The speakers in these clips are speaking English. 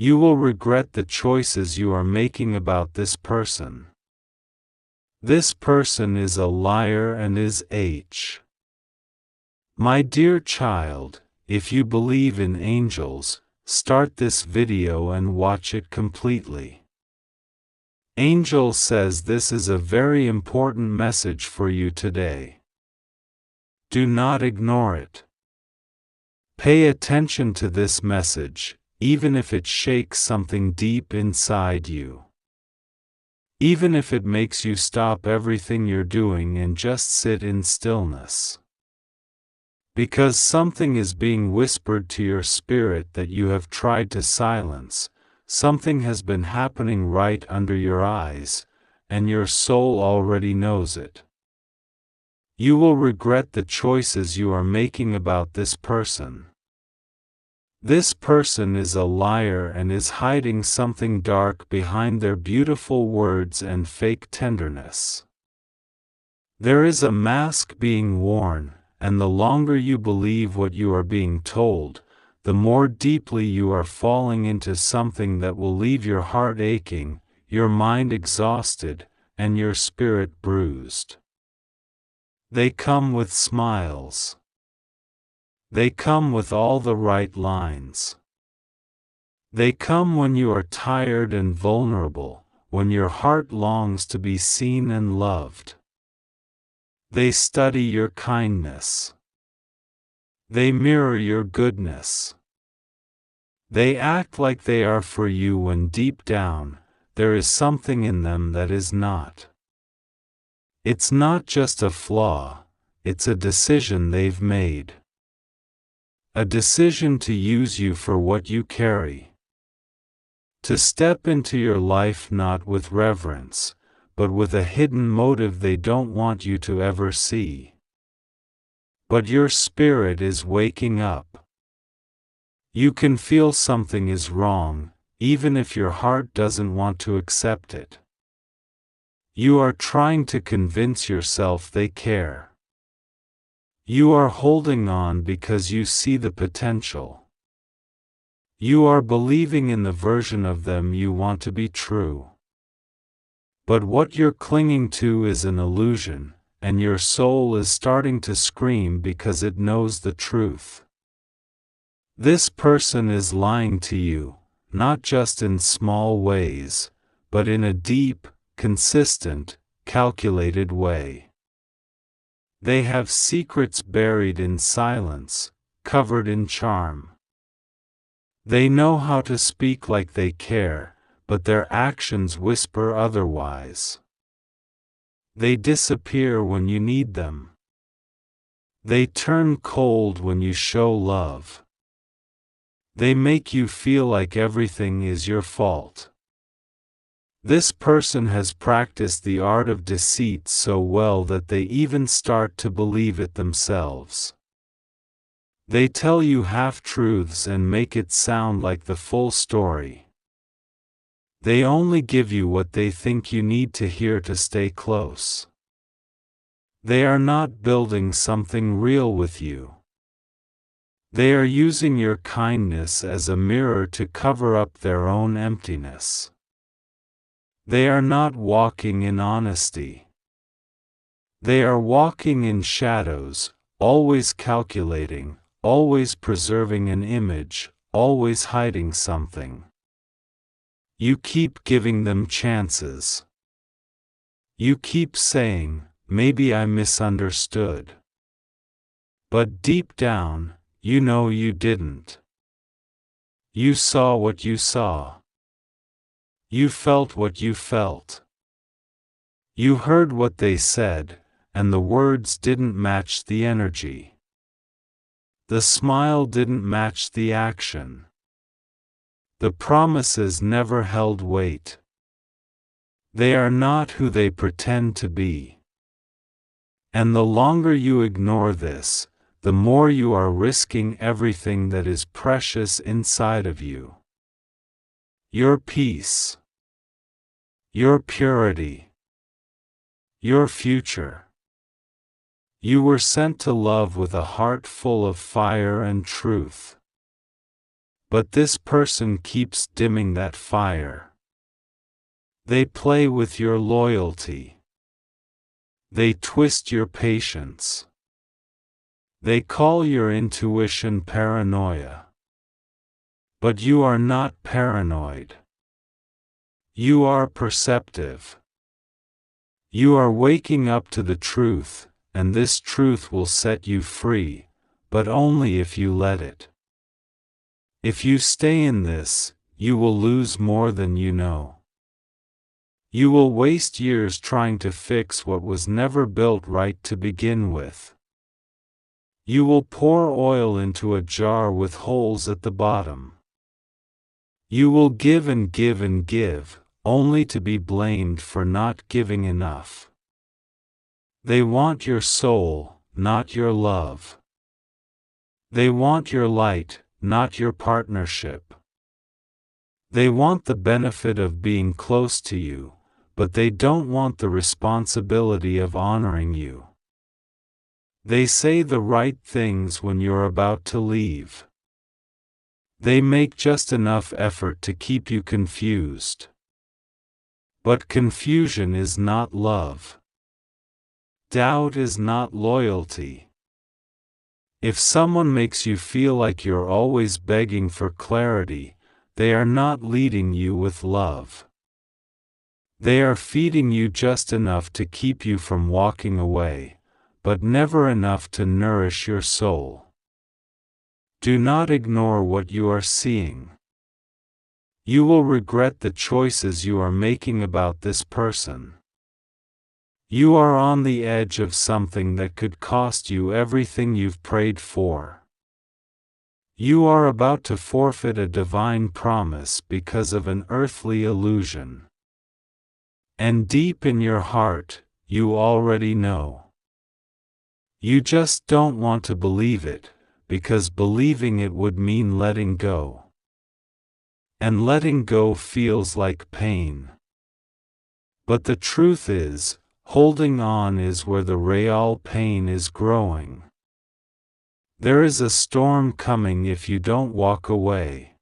You will regret the choices you are making about this person. This person is a liar and is H. My dear child, if you believe in angels, start this video and watch it completely. Angel says this is a very important message for you today. Do not ignore it. Pay attention to this message, even if it shakes something deep inside you. Even if it makes you stop everything you're doing and just sit in stillness. Because something is being whispered to your spirit that you have tried to silence, something has been happening right under your eyes, and your soul already knows it. You will regret the choices you are making about this person. This person is a liar and is hiding something dark behind their beautiful words and fake tenderness. There is a mask being worn, and the longer you believe what you are being told, the more deeply you are falling into something that will leave your heart aching, your mind exhausted, and your spirit bruised. They come with smiles. They come with all the right lines. They come when you are tired and vulnerable, when your heart longs to be seen and loved. They study your kindness. They mirror your goodness. They act like they are for you when deep down, there is something in them that is not. It's not just a flaw, it's a decision they've made. A decision to use you for what you carry. To step into your life not with reverence, but with a hidden motive they don't want you to ever see. But your spirit is waking up. You can feel something is wrong, even if your heart doesn't want to accept it. You are trying to convince yourself they care. You are holding on because you see the potential. You are believing in the version of them you want to be true. But what you're clinging to is an illusion, and your soul is starting to scream because it knows the truth. This person is lying to you, not just in small ways, but in a deep, consistent, calculated way. They have secrets buried in silence, covered in charm. They know how to speak like they care, but their actions whisper otherwise. They disappear when you need them. They turn cold when you show love. They make you feel like everything is your fault. This person has practiced the art of deceit so well that they even start to believe it themselves. They tell you half-truths and make it sound like the full story. They only give you what they think you need to hear to stay close. They are not building something real with you. They are using your kindness as a mirror to cover up their own emptiness. They are not walking in honesty. They are walking in shadows, always calculating, always preserving an image, always hiding something. You keep giving them chances. You keep saying, maybe I misunderstood. But deep down, you know you didn't. You saw what you saw. You felt what you felt. You heard what they said, and the words didn't match the energy. The smile didn't match the action. The promises never held weight. They are not who they pretend to be. And the longer you ignore this, the more you are risking everything that is precious inside of you. Your peace. Your purity. Your future. You were sent to love with a heart full of fire and truth. But this person keeps dimming that fire. They play with your loyalty. They twist your patience. They call your intuition paranoia. But you are not paranoid. You are perceptive. You are waking up to the truth, and this truth will set you free, but only if you let it. If you stay in this, you will lose more than you know. You will waste years trying to fix what was never built right to begin with. You will pour oil into a jar with holes at the bottom. You will give and give and give, only to be blamed for not giving enough. They want your soul, not your love. They want your light, not your partnership. They want the benefit of being close to you, but they don't want the responsibility of honoring you. They say the right things when you're about to leave. They make just enough effort to keep you confused. But confusion is not love. Doubt is not loyalty. If someone makes you feel like you're always begging for clarity, they are not leading you with love. They are feeding you just enough to keep you from walking away, but never enough to nourish your soul. Do not ignore what you are seeing. You will regret the choices you are making about this person. You are on the edge of something that could cost you everything you've prayed for. You are about to forfeit a divine promise because of an earthly illusion. And deep in your heart, you already know. You just don't want to believe it, because believing it would mean letting go. And letting go feels like pain. But the truth is, holding on is where the real pain is growing. There is a storm coming if you don't walk away.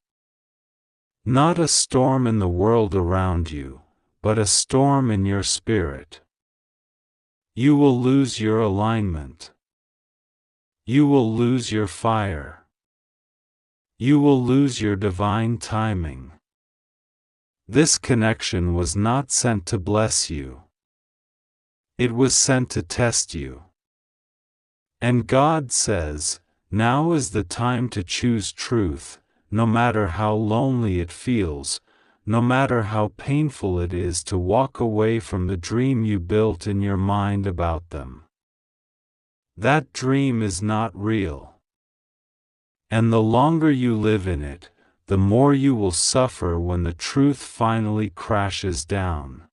Not a storm in the world around you, but a storm in your spirit. You will lose your alignment. You will lose your fire. You will lose your divine timing. This connection was not sent to bless you. It was sent to test you. And God says, now is the time to choose truth, no matter how lonely it feels, no matter how painful it is to walk away from the dream you built in your mind about them. That dream is not real. And the longer you live in it, the more you will suffer when the truth finally crashes down.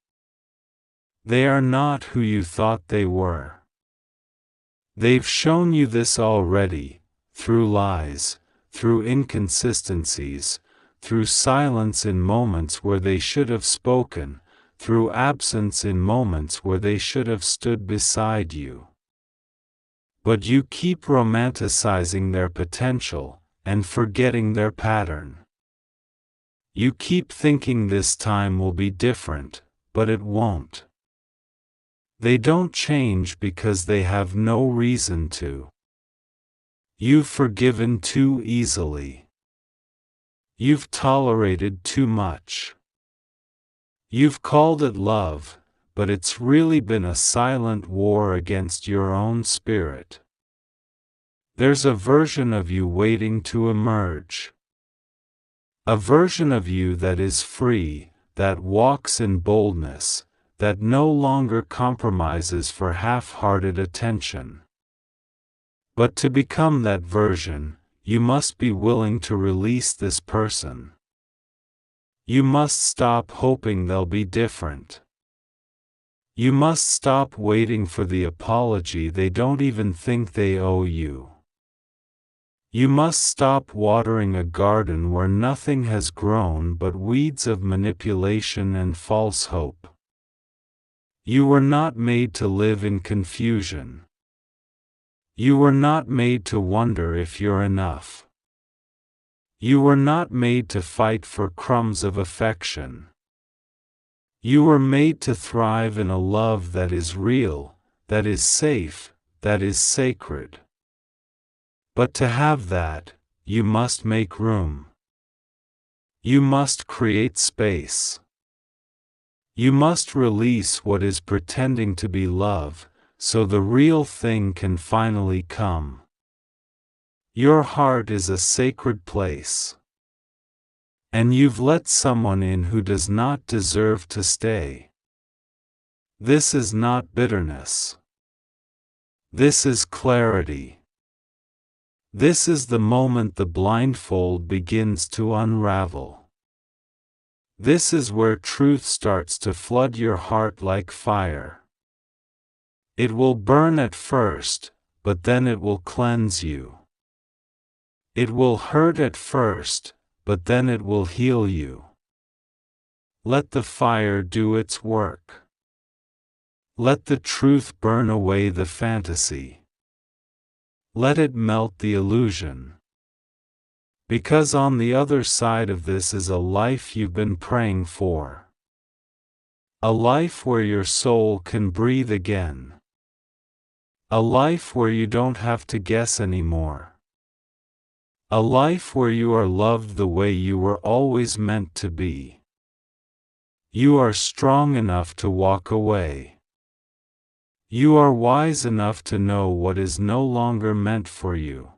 They are not who you thought they were. They've shown you this already, through lies, through inconsistencies, through silence in moments where they should have spoken, through absence in moments where they should have stood beside you. But you keep romanticizing their potential, and forgetting their pattern. You keep thinking this time will be different, but it won't. They don't change because they have no reason to. You've forgiven too easily. You've tolerated too much. You've called it love, but it's really been a silent war against your own spirit. There's a version of you waiting to emerge. A version of you that is free, that walks in boldness, that no longer compromises for half-hearted attention. But to become that version, you must be willing to release this person. You must stop hoping they'll be different. You must stop waiting for the apology they don't even think they owe you. You must stop watering a garden where nothing has grown but weeds of manipulation and false hope. You were not made to live in confusion. You were not made to wonder if you're enough. You were not made to fight for crumbs of affection. You were made to thrive in a love that is real, that is safe, that is sacred. But to have that, you must make room. You must create space. You must release what is pretending to be love, so the real thing can finally come. Your heart is a sacred place. And you've let someone in who does not deserve to stay. This is not bitterness. This is clarity. This is the moment the blindfold begins to unravel. This is where truth starts to flood your heart like fire. It will burn at first, but then it will cleanse you. It will hurt at first, but then it will heal you. Let the fire do its work. Let the truth burn away the fantasy. Let it melt the illusion. Because on the other side of this is a life you've been praying for. A life where your soul can breathe again. A life where you don't have to guess anymore. A life where you are loved the way you were always meant to be. You are strong enough to walk away. You are wise enough to know what is no longer meant for you.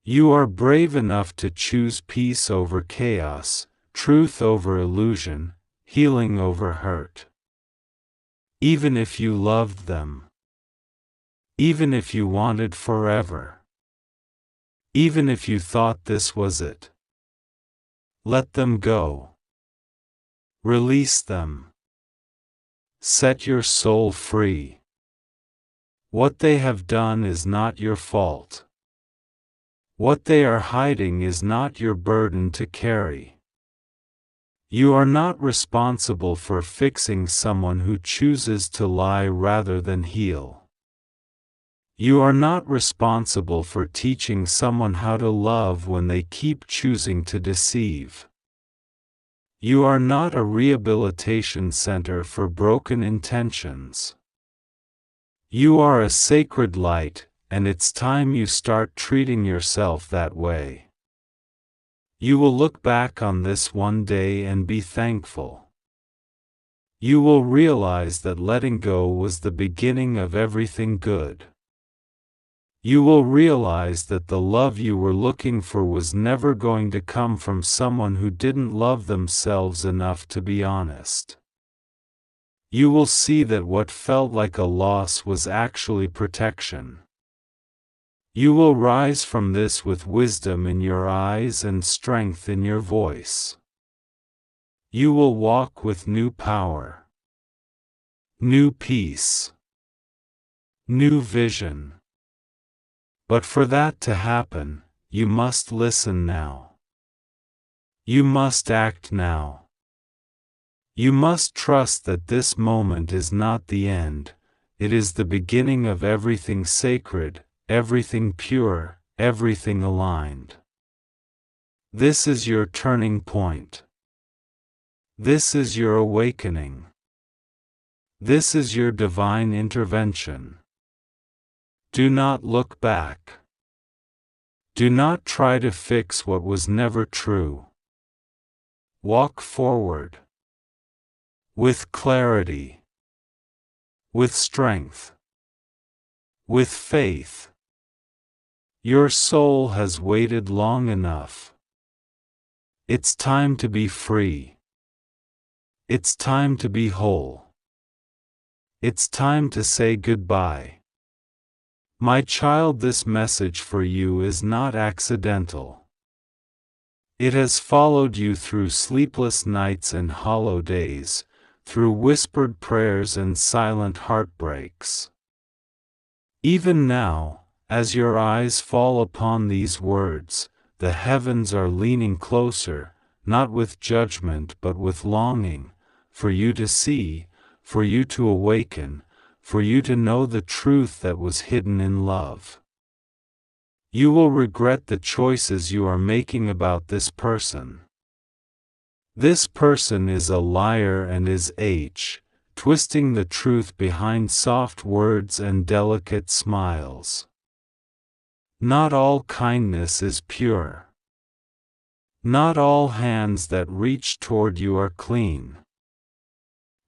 You are brave enough to choose peace over chaos, truth over illusion, healing over hurt. Even if you loved them. Even if you wanted forever. Even if you thought this was it. Let them go. Release them. Set your soul free. What they have done is not your fault. What they are hiding is not your burden to carry. You are not responsible for fixing someone who chooses to lie rather than heal. You are not responsible for teaching someone how to love when they keep choosing to deceive. You are not a rehabilitation center for broken intentions. You are a sacred light, and it's time you start treating yourself that way. You will look back on this one day and be thankful. You will realize that letting go was the beginning of everything good. You will realize that the love you were looking for was never going to come from someone who didn't love themselves enough to be honest. You will see that what felt like a loss was actually protection. You will rise from this with wisdom in your eyes and strength in your voice. You will walk with new power, new peace, new vision. But for that to happen, you must listen now. You must act now. You must trust that this moment is not the end, it is the beginning of everything sacred, everything pure, everything aligned. This is your turning point. This is your awakening. This is your divine intervention. Do not look back. Do not try to fix what was never true. Walk forward. With clarity. With strength. With faith. Your soul has waited long enough. It's time to be free. It's time to be whole. It's time to say goodbye. My child, this message for you is not accidental. It has followed you through sleepless nights and hollow days, through whispered prayers and silent heartbreaks. Even now, as your eyes fall upon these words, the heavens are leaning closer, not with judgment but with longing, for you to see, for you to awaken, for you to know the truth that was hidden in love. You will regret the choices you are making about this person. This person is a liar and is twisting the truth behind soft words and delicate smiles. Not all kindness is pure. Not all hands that reach toward you are clean.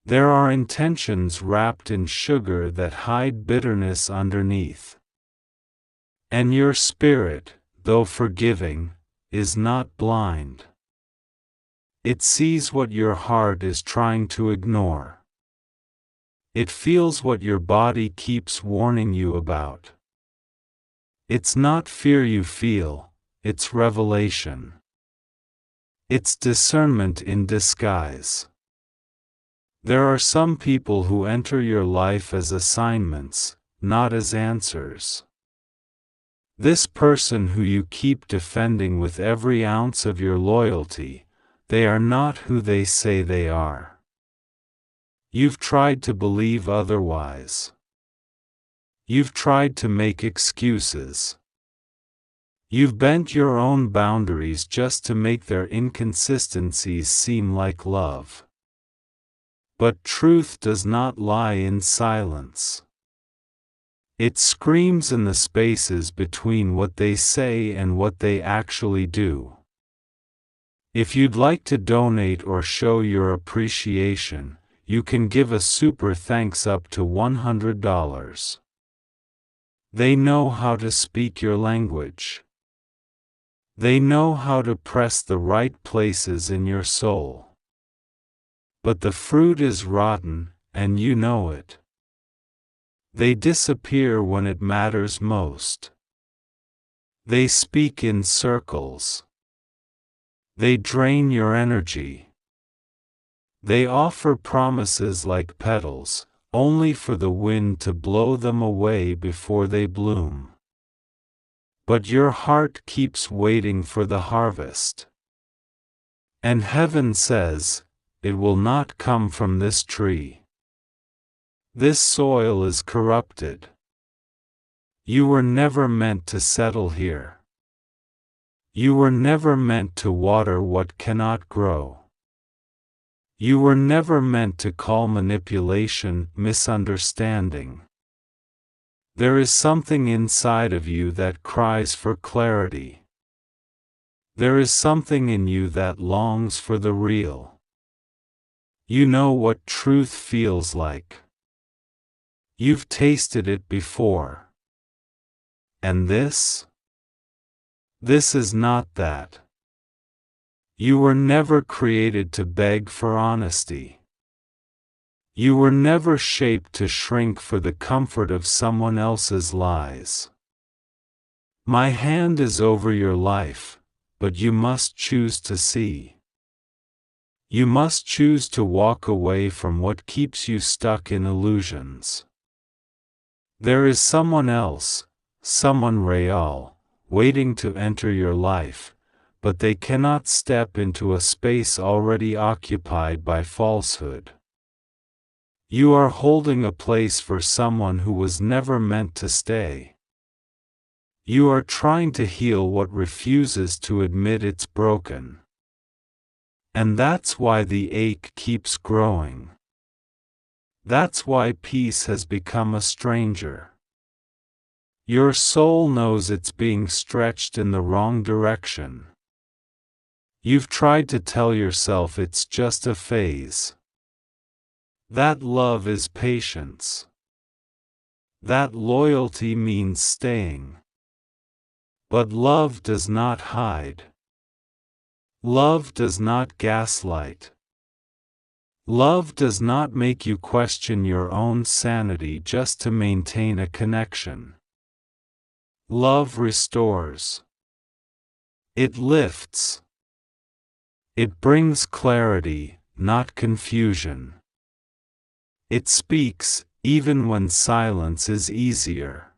There are intentions wrapped in sugar that hide bitterness underneath. And your spirit, though forgiving, is not blind. It sees what your heart is trying to ignore. It feels what your body keeps warning you about. It's not fear you feel, it's revelation. It's discernment in disguise. There are some people who enter your life as assignments, not as answers. This person who you keep defending with every ounce of your loyalty, they are not who they say they are. You've tried to believe otherwise. You've tried to make excuses. You've bent your own boundaries just to make their inconsistencies seem like love. But truth does not lie in silence. It screams in the spaces between what they say and what they actually do. If you'd like to donate or show your appreciation, you can give a super thanks up to $100. They know how to speak your language. They know how to press the right places in your soul. But the fruit is rotten, and you know it. They disappear when it matters most. They speak in circles. They drain your energy. They offer promises like petals, only for the wind to blow them away before they bloom. But your heart keeps waiting for the harvest. And heaven says, it will not come from this tree. This soil is corrupted. You were never meant to settle here. You were never meant to water what cannot grow. You were never meant to call manipulation misunderstanding. There is something inside of you that cries for clarity. There is something in you that longs for the real. You know what truth feels like. You've tasted it before. And this? This is not that. You were never created to beg for honesty. You were never shaped to shrink for the comfort of someone else's lies. My hand is over your life, but you must choose to see. You must choose to walk away from what keeps you stuck in illusions. There is someone else, someone real, waiting to enter your life, but they cannot step into a space already occupied by falsehood. You are holding a place for someone who was never meant to stay. You are trying to heal what refuses to admit it's broken. And that's why the ache keeps growing. That's why peace has become a stranger. Your soul knows it's being stretched in the wrong direction. You've tried to tell yourself it's just a phase. That love is patience. That loyalty means staying. But love does not hide. Love does not gaslight. Love does not make you question your own sanity just to maintain a connection. Love restores. It lifts. It brings clarity, not confusion. It speaks, even when silence is easier.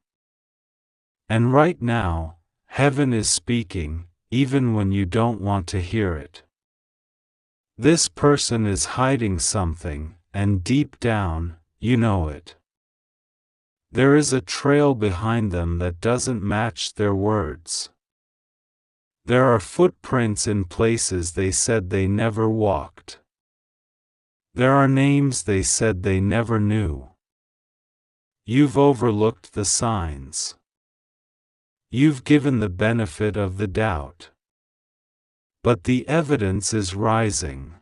And right now, heaven is speaking, even when you don't want to hear it. This person is hiding something, and deep down, you know it. There is a trail behind them that doesn't match their words. There are footprints in places they said they never walked. There are names they said they never knew. You've overlooked the signs. You've given the benefit of the doubt. But the evidence is rising.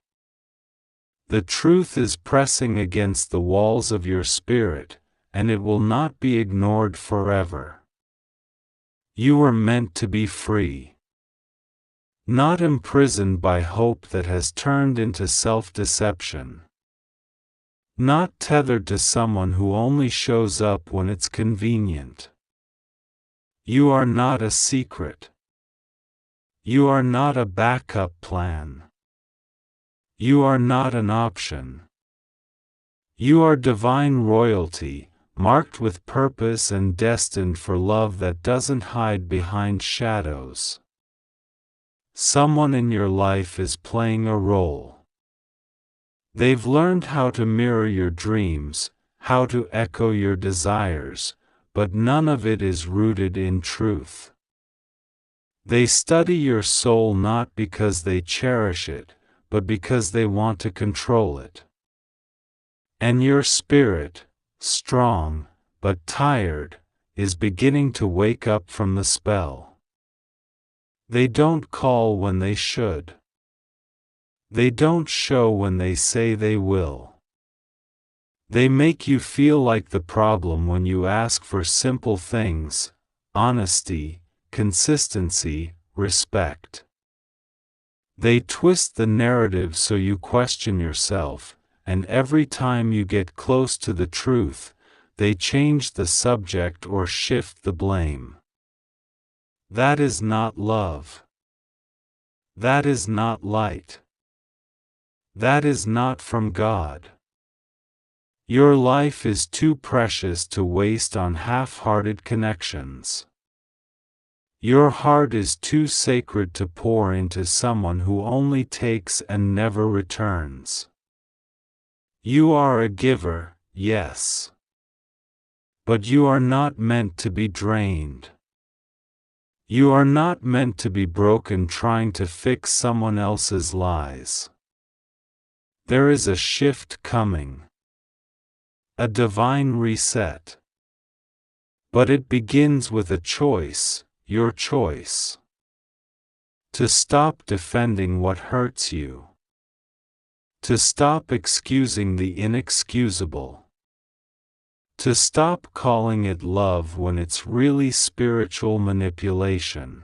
The truth is pressing against the walls of your spirit, and it will not be ignored forever. You were meant to be free. Not imprisoned by hope that has turned into self-deception. Not tethered to someone who only shows up when it's convenient. You are not a secret. You are not a backup plan. You are not an option. You are divine royalty, marked with purpose and destined for love that doesn't hide behind shadows. Someone in your life is playing a role. They've learned how to mirror your dreams, how to echo your desires, but none of it is rooted in truth. They study your soul not because they cherish it, but because they want to control it. And your spirit, strong, but tired, is beginning to wake up from the spell. They don't call when they should. They don't show when they say they will. They make you feel like the problem when you ask for simple things: honesty, consistency, respect. They twist the narrative so you question yourself, and every time you get close to the truth, they change the subject or shift the blame. That is not love. That is not light. That is not from God. Your life is too precious to waste on half-hearted connections. Your heart is too sacred to pour into someone who only takes and never returns. You are a giver, yes. But you are not meant to be drained. You are not meant to be broken trying to fix someone else's lies. There is a shift coming. A divine reset. But it begins with a choice, your choice. To stop defending what hurts you. To stop excusing the inexcusable. To stop calling it love when it's really spiritual manipulation.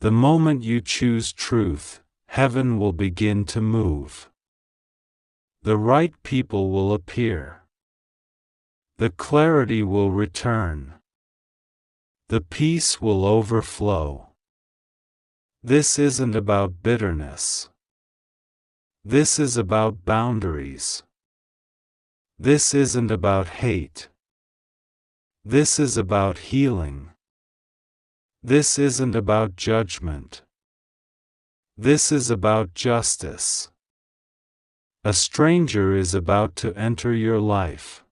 The moment you choose truth, heaven will begin to move. The right people will appear. The clarity will return. The peace will overflow. This isn't about bitterness. This is about boundaries. This isn't about hate. This is about healing. This isn't about judgment. This is about justice. A stranger is about to enter your life.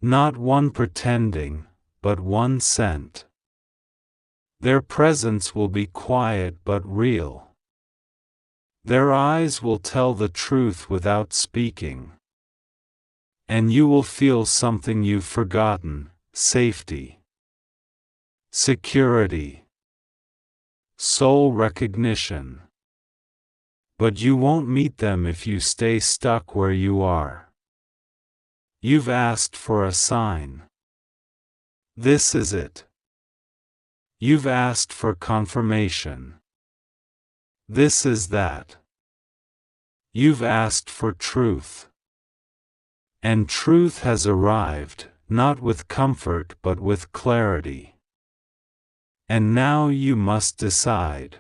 Not one pretending, but one sent. Their presence will be quiet but real. Their eyes will tell the truth without speaking. And you will feel something you've forgotten: safety, security, soul recognition. But you won't meet them if you stay stuck where you are. You've asked for a sign. This is it. You've asked for confirmation. This is that. You've asked for truth. And truth has arrived, not with comfort but with clarity. And now you must decide.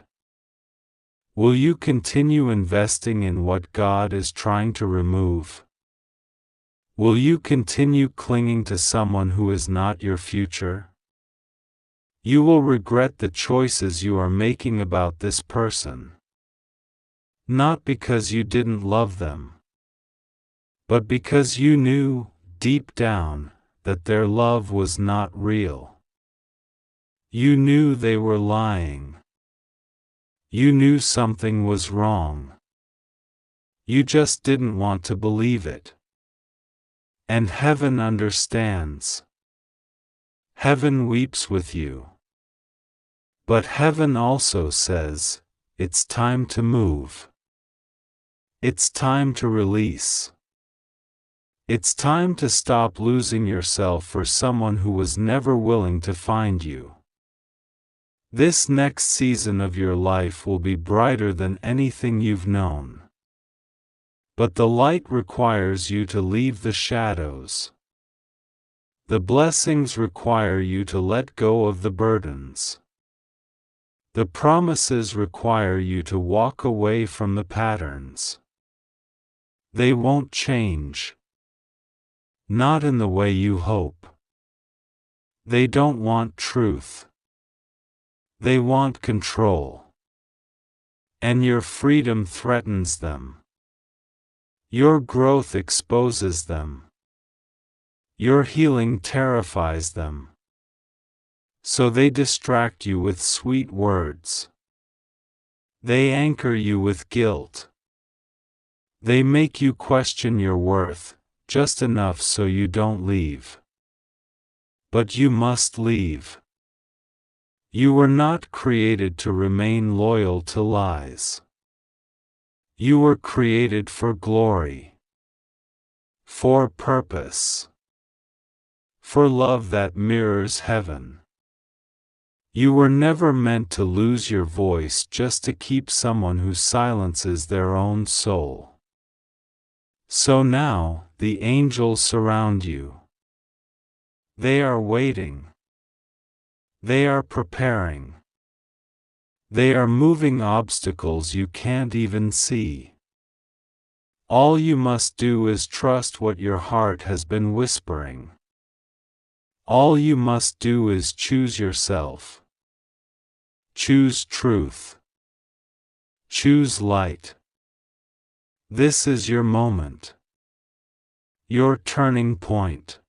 Will you continue investing in what God is trying to remove? Will you continue clinging to someone who is not your future? You will regret the choices you are making about this person. Not because you didn't love them, but because you knew, deep down, that their love was not real. You knew they were lying. You knew something was wrong. You just didn't want to believe it. And heaven understands. Heaven weeps with you. But heaven also says, it's time to move. It's time to release. It's time to stop losing yourself for someone who was never willing to find you. This next season of your life will be brighter than anything you've known. But the light requires you to leave the shadows. The blessings require you to let go of the burdens. The promises require you to walk away from the patterns. They won't change. Not in the way you hope. They don't want truth. They want control. And your freedom threatens them. Your growth exposes them. Your healing terrifies them. So they distract you with sweet words. They anchor you with guilt. They make you question your worth, just enough so you don't leave. But you must leave. You were not created to remain loyal to lies. You were created for glory. For purpose. For love that mirrors heaven. You were never meant to lose your voice just to keep someone who silences their own soul. So now, the angels surround you. They are waiting. They are preparing. They are moving obstacles you can't even see. All you must do is trust what your heart has been whispering. All you must do is choose yourself. Choose truth. Choose light. This is your moment. Your turning point.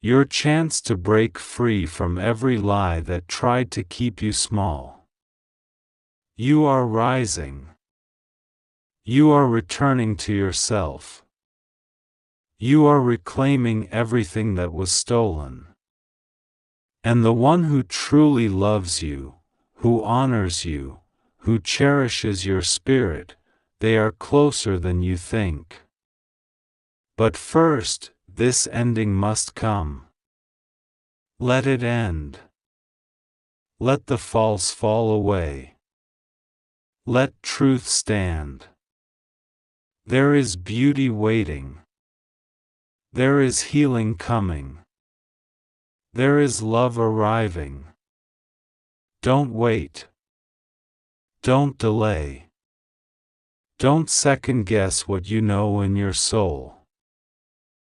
Your chance to break free from every lie that tried to keep you small. You are rising. You are returning to yourself. You are reclaiming everything that was stolen. And the one who truly loves you, who honors you, who cherishes your spirit, they are closer than you think. But first, this ending must come. Let it end. Let the false fall away. Let truth stand. There is beauty waiting. There is healing coming. There is love arriving. Don't wait. Don't delay. Don't second guess what you know in your soul.